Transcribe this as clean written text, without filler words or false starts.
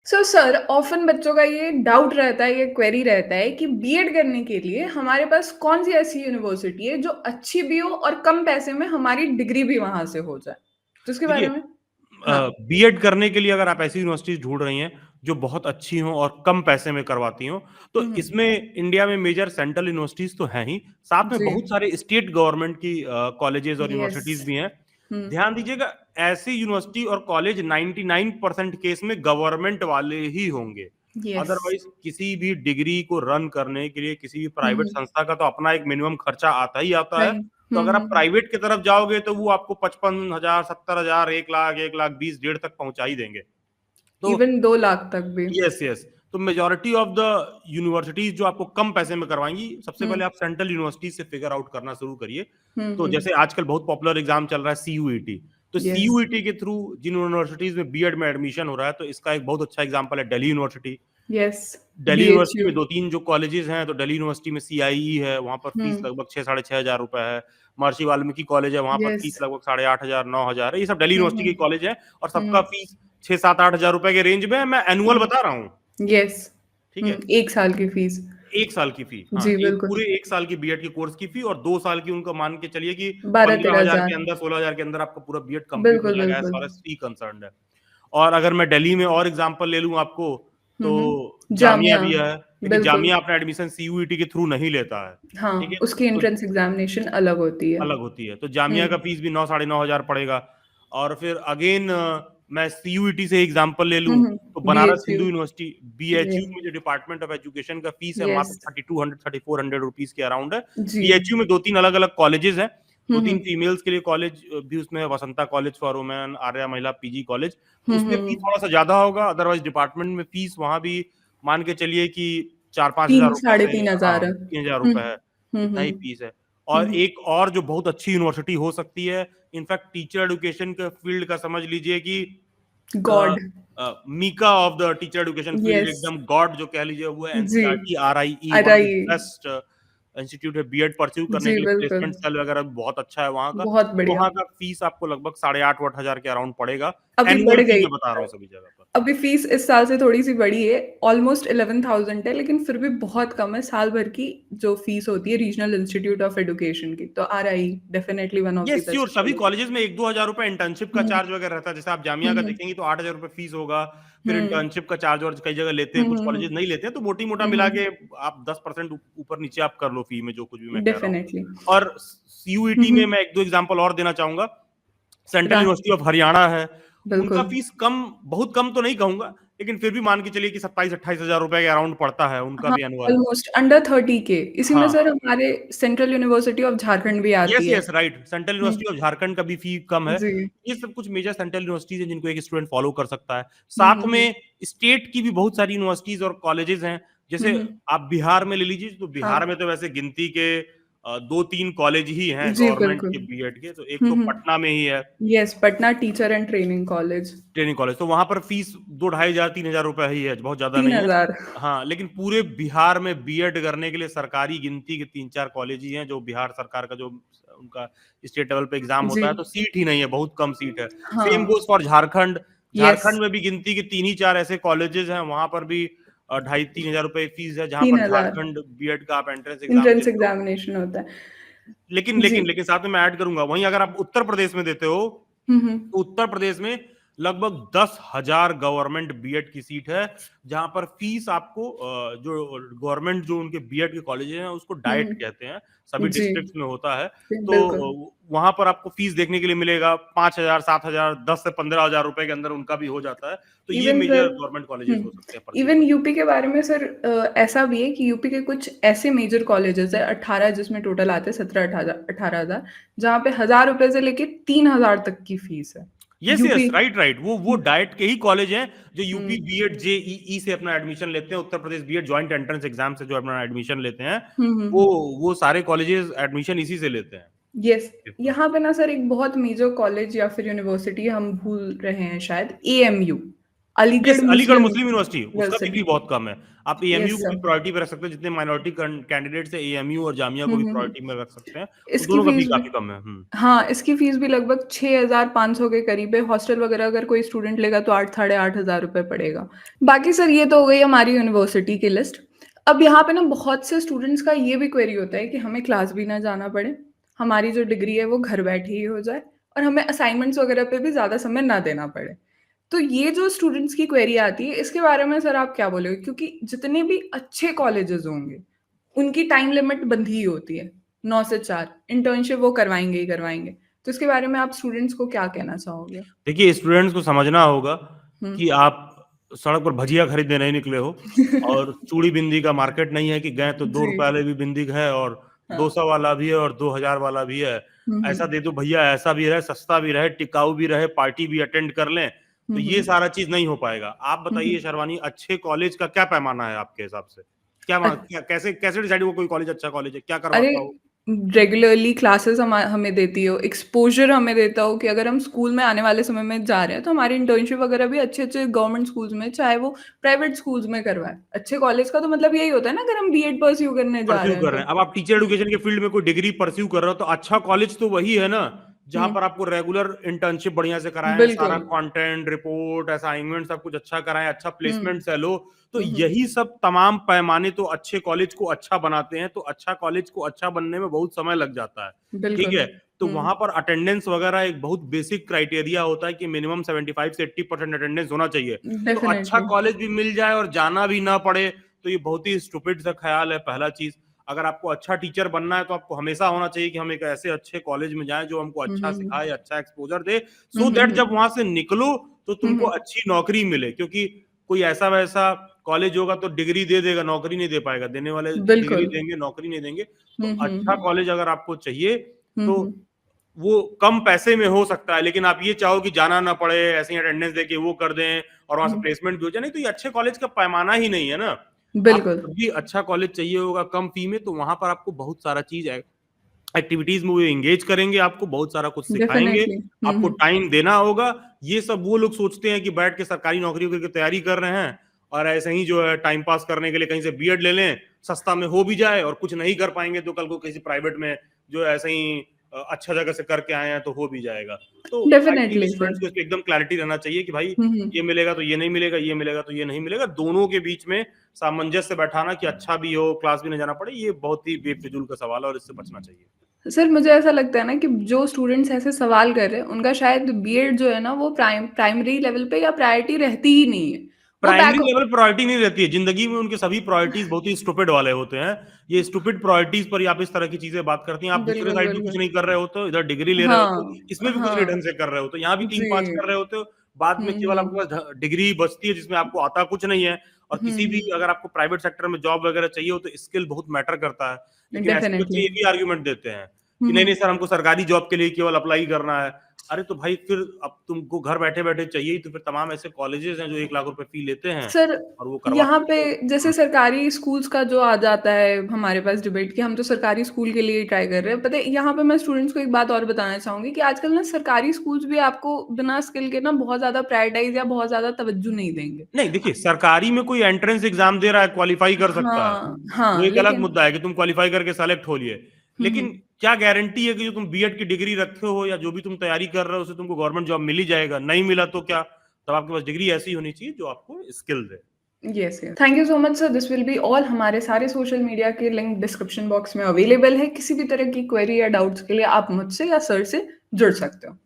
So sir often बच्चों का ये डाउट रहता है, ये क्वेरी रहता है कि बीएड करने के लिए हमारे पास कौन सी ऐसी यूनिवर्सिटी है जो अच्छी भी हो और कम पैसे में हमारी डिग्री भी वहां से हो जाए, तो उसके देखिए, बारे में। हाँ। बीएड करने के लिए अगर आप ऐसी यूनिवर्सिटीज ढूंढ रही हैं जो बहुत अच्छी हों और कम पैसे में करवाती हों, तो हम्म। इसमें इंडिया में मेजर सेंट्रल यूनिवर्सिटीज तो हैं ही, साथ में जी। बहुत सारे स्टेट गवर्नमेंट की कॉलेजेस और यस। यूनिवर्सिटीज भी हैं। हम्म। ध्यान दीजिएगा, ऐसी यूनिवर्सिटी और कॉलेज 99% केस में गवर्नमेंट वाले ही होंगे। यस। अदरवाइज किसी भी डिग्री को रन करने के लिए किसी भी प्राइवेट हम्म। संस्था का तो अपना एक मिनिमम खर्चा आता ही आता है। राइट। तो अगर आप प्राइवेट की तरफ जाओगे तो वो आपको 55,000, 70,000, 1 लाख, 1 लाख 20 डेढ़ तक पहुंचा ही देंगे। तो इवन 2 लाख तक भी। यस यस, तो मेजोरिटी ऑफ द यूनिवर्सिटीज जो आपको कम पैसे में करवाएंगी, सबसे पहले हम्म। आप सेंट्रल यूनिवर्सिटी से फिगर आउट करना शुरू करिए। तो हम्म। जैसे आजकल बहुत पॉपुलर एग्जाम चल रहा है सीयूईटी, तो यस। सीयूईटी के थ्रू जिन यूनिवर्सिटीज में बीएड में एडमिशन हो रहा है, तो इसका एक बहुत अच्छा एग्जांपल है Delhi university. Yes. Delhi university BHU. में दो तीन जो कॉलेजेस हैं, तो दिल्ली यूनिवर्सिटी में सीआईई है, वहां पर फीस हम्म। लगभग 6 साढ़े 6 हजार रुपए है। महर्षि वाल्मीकि कॉलेज है, वहां पर यस। फीस लगभग 8,500 9 हजार है। ये सब दिल्ली यूनिवर्सिटी के हम्म। कॉलेज है और सबका हम्म। फीस 6 7 8 हजार रुपए के रेंज में है। मैं एनुअल बता रहा हूँ, यस। ठीक है। 1 साल की फीस। 1 साल की फी, हाँ, जी एक बिल्कुल। पूरे 1 साल की बीएड की कोर्स की फी, और 2 साल की उनका मान के चलिए कि बारह पंद्रह तेरह हजार हजार के अंदर 16 हजार के अंदर आपका पूरा बीएड कंप्लीट हो बिल्कुल जाएगा, एज बिल्कुल। फार एज फी कंसर्न है। और अगर मैं दिल्ली में और एग्जांपल ले लूं आपको, तो जामिया जामिया। भी है, लेकिन बिल्कुल। जामिया अपना एडमिशन सीयूईटी के थ्रू नहीं लेता है, ठीक है। हाँ, उसकी तो एंट्रेंस एग्जामिनेशन अलग होती है। अलग होती है, तो जामिया का हुँ, फीस भी 9 साढ़े 9 हजार पड़ेगा। और फिर अगेन मैं सीयूईटी से एग्जांपल ले हुँ, लूं, हुँ, तो बनारस बीएचयू। हिंदू यूनिवर्सिटी जी। बीएचयू में जो डिपार्टमेंट ऑफ एजुकेशन का फीस है यस। मात्र 3200 3400 रुपीज के अराउंड है। जी। बीएचयू में दो तीन अलग अलग कॉलेजेस हैं, हुँ, दो हुँ। तीन फीमेल्स के लिए कॉलेज भी उसमें है, Vasanta college for women, Arya महिला पीजी कॉलेज। तो हुँ, उसमें हुँ, फीस हुँ। थोड़ा सा ज्यादा होगा, अदरवाइज डिपार्टमेंट में फीस वहां भी मान के चलिए कि 4 5 हजार 3 रुपए साढ़े से, 3 हाँ, हज़ार। 3 हजार हुँ, रुपए है, हुँ, इतना हुँ, ही फीस है। हुँ, और हुँ। एक और जो बहुत अच्छी यूनिवर्सिटी हो सकती है, इनफैक्ट टीचर एजुकेशन के फील्ड का समझ लीजिए कि God. Mecca of the teacher education field, yes. एकदम गॉड जो कह लीजिए, वो है जी। NCERT RIE, one of the RI. Best institute है बीएड परस्यू करने जी, के लिए। बिल्कुल। प्लेसमेंट सेल वगैरह भी बहुत अच्छा है वहां का। बहुत तो बढ़िया। वहां का फीस आपको लगभग 8.5 8 हजार के अराउंड पड़ेगा। अभी बढ़ एनुअल फी गई। मैं बता रहा हूँ सभी जगह पर। अभी फीस इस साल से थोड़ी-सी बढ़ी है, ऑलमोस्ट 11,000 है, लेकिन फिर भी बहुत कम है साल भर की जो फीस होती है रीजनल इंस्टीट्यूट ऑफ एजुकेशन की। तो RI definitely one of the yes sure, best सभी कॉलेज। कॉलेजेस में 1 2 हजार रुपए इंटर्नशिप का हुँ, चार्ज वगैरह रहता है। जैसे आप जामिया हुँ, का हुँ, देखेंगे तो 8 हजार रुपए फीस होगा। फिर हुँ, इंटर्नशिप का चार्ज और कई जगह लेते हुँ, हैं, कुछ हुँ, कॉलेजेस हुँ, नहीं लेते हैं, तो मोटी मोटा हुँ, मिला के हुँ, आप 10% ऊपर नीचे आप कर लो फी में, जो कुछ भी मैं कह रहा हूँ। डेफिनिटली। और हुँ, सीयूईटी में हुँ, मैं एक दो एग्जांपल और देना चाहूंगा। सेंट्रल रा यूनिवर्सिटी ऑफ हरियाणा है, उनका बिल्कुल। फीस कम, बहुत कम तो नहीं कहूंगा, लेकिन फिर भी मान के चलिए कि 27 28 हजार रुपए के अराउंड पड़ता है उनका हाँ, भी एनुअल। ऑलमोस्ट अंडर 30 के। इसी में हाँ, सर हमारे सेंट्रल यूनिवर्सिटी ऑफ झारखंड भी यस आती है। Yes right, central hmm, university of Jharkhand का भी फी कम है। जी। ये सब कुछ मेजर सेंट्रल यूनिवर्सिटीज हैं जिनको एक स्टूडेंट फॉलो कर सकता है। हुँ, साथ हुँ, हुँ। में स्टेट की भी बहुत सारी यूनिवर्सिटीज और कॉलेजेस हैं। हुँ, जैसे हुँ। आप बिहार में ले लीजिए, तो बिहार में हाँ। तो वैसे गिनती के 2 3 कॉलेज ही हैं जी, गवर्नमेंट बिल्कुल। के बीएड के। तो एक हुँ, तो हुँ। पटना में ही है yes, Patna teacher and training college. Training college, तो वहां पर फीस 2 ढाई हजार 3 हजार रुपए ही है, बहुत ज्यादा नहीं है। 3,000। हाँ, लेकिन पूरे बिहार में बीएड करने के लिए सरकारी गिनती के 3 4 कॉलेज ही हैं, जो बिहार सरकार का जो उनका स्टेट लेवल पे एग्जाम जी। होता है, तो सीट ही नहीं है, बहुत कम सीट है। सेम हाँ। Goes for Jharkhand. Yes, Jharkhand में भी गिनती के 3 ही 4 ऐसे कॉलेजेस हैं, वहां पर भी 2.5 3 हजार रुपए फीस है, जहां पर 3,000 झारखंड बीएड का आप एंट्रेंस एग्जाम एंट्रेंस देते हो। एग्जामिनेशन होता है। लेकिन जी। लेकिन लेकिन साथ में मैं ऐड करूंगा, वहीं अगर आप उत्तर प्रदेश में देते हो, हुँ, हुँ। तो उत्तर प्रदेश में लगभग 10,000 गवर्नमेंट बीएड की सीट है, जहां पर फीस आपको जो गवर्नमेंट जो उनके बीएड के कॉलेज हैं उसको हुँ, डाइट कहते हुँ। हैं, सभी जी, डिस्ट्रिक्ट्स में होता है। तो बिल्कुल। वहां पर आपको फीस देखने के लिए मिलेगा 5,000 7,000 10 से 15 हजार रुपए के अंदर उनका भी हो जाता है। तो ये इवन मेजर सर गवर्नमेंट हुँ, कॉलेजेस हो सकते हैं परस्यू इवन कर। यूपी के बारे में सर ऐसा भी है कि यूपी के कुछ ऐसे मेजर कॉलेजेस हैं 18 जिसमें टोटल आते हैं 17-18,000 जहाँ पे ₹1000 से लेके 3,000 तक की फीस है। Yes yes UP. Right right, वो हुँ, डाइट के ही कॉलेज हैं जो हुँ। यूपी बीएड जेईई से अपना एडमिशन लेते हैं, Uttar Pradesh BEd joint entrance exam से जो अपना एडमिशन लेते हैं, हुँ, हुँ, वो हुँ। वो सारे कॉलेजेस एडमिशन इसी से लेते हैं। येस, के थ्रू। यहाँ पे ना सर एक बहुत मेजर कॉलेज या फिर यूनिवर्सिटी हम भूल रहे हैं शायद, एएमयू, अलीगढ़ अलीगढ़ मुस्लिम मुस्लिम यूनिवर्सिटी, उसका भी यूनिवर्सिटी। फी बहुत कम है। आप एएमयू यस को भी सर। प्रायोरिटी पे रख सकते हैं, जितने माइनॉरिटी कैंडिडेट्स है एएमयू और जामिया को हुँ, भी हुँ, हुँ। प्रायोरिटी में रख सकते हैं, उन इसकी दोनों का फी फीस भी काफ़ी कम है। हुँ। हाँ, इसकी फीस भी लगभग 6,500 के करीब है। हॉस्टल वगैरह अगर कोई स्टूडेंट लेगा तो 8 साढ़े 8,000 रुपए पड़ेगा। बाकी सर ये तो हो गई हमारी यूनिवर्सिटी की लिस्ट। अब यहाँ पे ना बहुत से स्टूडेंट्स का ये भी क्वेरी होता है कि हमें क्लास भी ना जाना पड़े, हमारी जो डिग्री है वो घर बैठे ही हो जाए और हमें असाइनमेंट्स वगैरह पे भी ज़्यादा समय ना देना पड़े। तो ये जो स्टूडेंट्स की क्वेरी आती है, इसके बारे में सर आप क्या बोलोगे? क्योंकि जितने भी अच्छे कॉलेजेस होंगे, उनकी टाइम लिमिट बंधी ही होती है, 9 से 4 इंटर्नशिप वो करवाएँगे ही करवाएँगे। तो इसके बारे में आप स्टूडेंट्स को क्या कहना चाहोगे? देखिए, स्टूडेंट्स को समझना होगा हुँ। कि आप सड़क पर भजिया खरीदने नहीं निकले हो और चूड़ी-बिंदी का मार्केट नहीं है कि गए तो ₹2 जी, वाले भी बिंदी है और हाँ। 200 वाला भी है और 2000 वाला भी है। हुँ, ऐसा हुँ। दे दो भैया, ऐसा भी रहे, सस्ता भी रहे, टिकाऊ भी रहे, पार्टी भी अटेंड कर लें, तो हुँ, ये हुँ। सारा चीज़ नहीं हो पाएगा। आप हुँ, बताइए हुँ। शर्वानी, अच्छे कॉलेज का क्या पैमाना है आपके हिसाब से? क्या अ, मा क्या कैसे कैसे डिसाइड होगा कोई कॉलेज अच्छा कॉलेज है? क्या अरे करवाता हो? रेगुलरली क्लासेस हमें देती हो, एक्सपोज़र हमें देता हो कि अगर हम स्कूल में आने वाले समय में जा रहे हैं, तो हमारी इंटर्नशिप वगैरह भी अच्छे-अच्छे गवर्नमेंट स्कूल्स में, चाहे वो प्राइवेट स्कूल्स में करवाएँ। अच्छे कॉलेज का तो मतलब यही होता है ना अगर हम बीएड परस्यू करने जा परस्यू रहे हैं कर रहे तो। हैं। अब आप टीचर एजुकेशन के फील्ड में कोई डिग्री परस्यू कर रहे हो, तो अच्छा कॉलेज तो वही है ना, जहाँ हुँ, पर आपको रेगुलर इंटर्नशिप बढ़िया से कराएँ, सारा बिल्कुल। कंटेंट, रिपोर्ट, असाइनमेंट सब कुछ अच्छा कराएँ, अच्छा हुँ। प्लेसमेंट सेल हो। तो हुँ, हुँ। यही सब तमाम पैमाने तो अच्छे कॉलेज को अच्छा बनाते हैं, तो अच्छा कॉलेज को अच्छा बनने में बहुत समय लग जाता है। ठीक बिल्कुल। है? तो हुँ, वहाँ पर अटेंडेंस वगैरह एक बहुत बेसिक क्राइटेरिया होता है कि मिनिमम 75 से 80% अटेंडेंस होना चाहिए। तो अच्छा डेफ़िनेटली। कॉलेज भी मिल जाए और जाना भी ना पड़े, तो ये बहुत ही स्टूपिड सा ख़्याल है, पहला चीज़। अगर आपको अच्छा टीचर बनना है तो आपको हमेशा होना चाहिए कि हम एक ऐसे अच्छे कॉलेज में जाएँ जो हमको हुँ, अच्छा हुँ, हुँ। सिखाए, अच्छा exposure they, hmm, so hmm, that जब हुँ। वहाँ से निकलो तो हुँ, तुमको हुँ। अच्छी नौकरी मिले। क्योंकि कोई ऐसा-वैसा कॉलेज होगा तो डिग्री दे देगा, नौकरी नहीं दे पाएगा। देने वाले डिग्री बिल्कुल। देंगे, नौकरी नहीं देंगे। तो हुँ, हुँ, अच्छा हुँ। कॉलेज अगर आपको चाहिए हुँ, तो हुँ। वो कम पैसे में हो सकता है, लेकिन आप ये चाहो कि जाना ना पड़े, ऐसे ही अटेंडेंस देके वो कर दें और वहाँ से हुँ। प्लेसमेंट भी हो जाए, नहीं तो ये अच्छे कॉलेज का पैमाना ही नहीं है ना। आपको बिल्कुल। जब भी अच्छा कॉलेज चाहिए होगा कम फी में, तो वहाँ पर आपको बहुत सारा चीज़ एक्टिविटीज़ में वो एंगेज करेंगे, आपको बहुत सारा कुछ सिखाएँगे, डेफ़िनेटली। हुँ, आपको हुँ। टाइम देना होगा। ये सब वो लोग सोचते हैं कि बैठ के सरकारी नौकरियों की तैयारी कर रहे हैं और ऐसे ही जो है टाइम पास करने के लिए कहीं से बीएड ले लें, सस्ता में हो भी जाए और कुछ नहीं कर पाएँगे तो कल को किसी प्राइवेट में जो है ऐसे ही अच्छा जगह से करके आए हैं तो हो भी जाएगा। तो I think definitely students sir. को इसपे एकदम क्लैरिटी रहना चाहिए कि भाई हुँ, हुँ। ये मिलेगा तो ये नहीं मिलेगा, ये मिलेगा तो ये नहीं मिलेगा। दोनों के बीच में सामंजस्य बैठाना कि अच्छा भी हो, क्लास भी ना जाना पड़े, ये बहुत ही बेफिज़ूल का सवाल है और इससे बचना चाहिए। सर मुझे ऐसा लगता है ना कि जो स्टूडेंट्स ऐसे सवाल कर रहे हैं, उनका शायद बीएड जो है ना वो प्राइमरी लेवल पे या प्रायोरिटी रहती ही नहीं है। वो प्राइमरी बैक लेवल प्रायोरिटी नहीं रहती है। ज़िंदगी में उनके सभी प्रायोरिटीज़ बहुत ही स्टूपिड वाले होते हैं। ये स्टूपिड प्रायोरिटीज़ पर ही आप इस तरह की चीज़ें बात करती हैं। आप दूसरे बिल्कुल, साइड भी कुछ बिल्कुल। नहीं कर रहे होते हो, इधर डिग्री ले रहे होते हो, हाँ, इसमें भी कुछ नहीं ढंग हाँ। से कर रहे होते हो। यहाँ भी जी। 3-5 कर रहे होते हो, बाद हुँ, में केवल हुँ। आपके पास डिग्री बचती है जिसमें आपको आता कुछ नहीं है और हुँ, किसी भी हुँ। अगर आपको प्राइवेट सेक्टर में जॉब वगैरह चाहिए हो तो स्किल बहुत मैटर करता है। लेकिन ऐसे बच्चे डेफ़िनेटली। ये भी आर्गुमेंट देते हैं हुँ, कि नहीं, नहीं हुँ। सर हमको सरकारी जॉब के लिए केवल अप्लाई करना है। अरे तो भाई फिर अब तुमको घर बैठे-बैठे चाहिए ही तो फिर तमाम ऐसे कॉलेजेस हैं जो 1 लाख रुपए फी लेते हैं सर, और वो यहाँ करवाते पे भी हैं। जैसे हुँ। सरकारी स्कूल्स का जो आ जाता है हमारे पास डिबेट कि हम तो सरकारी स्कूल के लिए ही ट्राई कर रहे हैं। पता है यहाँ पे मैं स्टूडेंट्स को एक बात और बताना चाहूँगी कि आजकल ना सरकारी स्कूल्स भी आपको बिना स्किल के ना बहुत ज़्यादा प्रायोरिटाइज़ या बहुत ज़्यादा तवज्जो नहीं देंगे। नहीं देखिए, सरकारी में कोई एंट्रेंस एग्ज़ाम दे रहा है, क्वालीफाई कर सकता है। हाँ, वो हाँ, एक अलग लेकिन मुद्दा है कि तुम क्वालीफाई करके सेलेक्ट हो लिए। हुँ, लेकिन हुँ। क्या गारंटी है कि जो तुम बीएड की डिग्री रखे हो या जो भी तुम तैयारी कर रहे हो, उससे तुमको गवर्नमेंट जॉब मिल ही जाएगा? नहीं मिला तो क्या? तब आपके पास डिग्री ऐसी होनी चाहिए जो आपको skill they. Yes, yes. Thank you so much sir, this will be all. हमारे सारे सोशल मीडिया के लिंक डिस्क्रिप्शन बॉक्स में अवेलेबल है। किसी भी तरह की क्वेरी या डाउट्स के लिए आप मुझसे या सर से जुड़ सकते हो।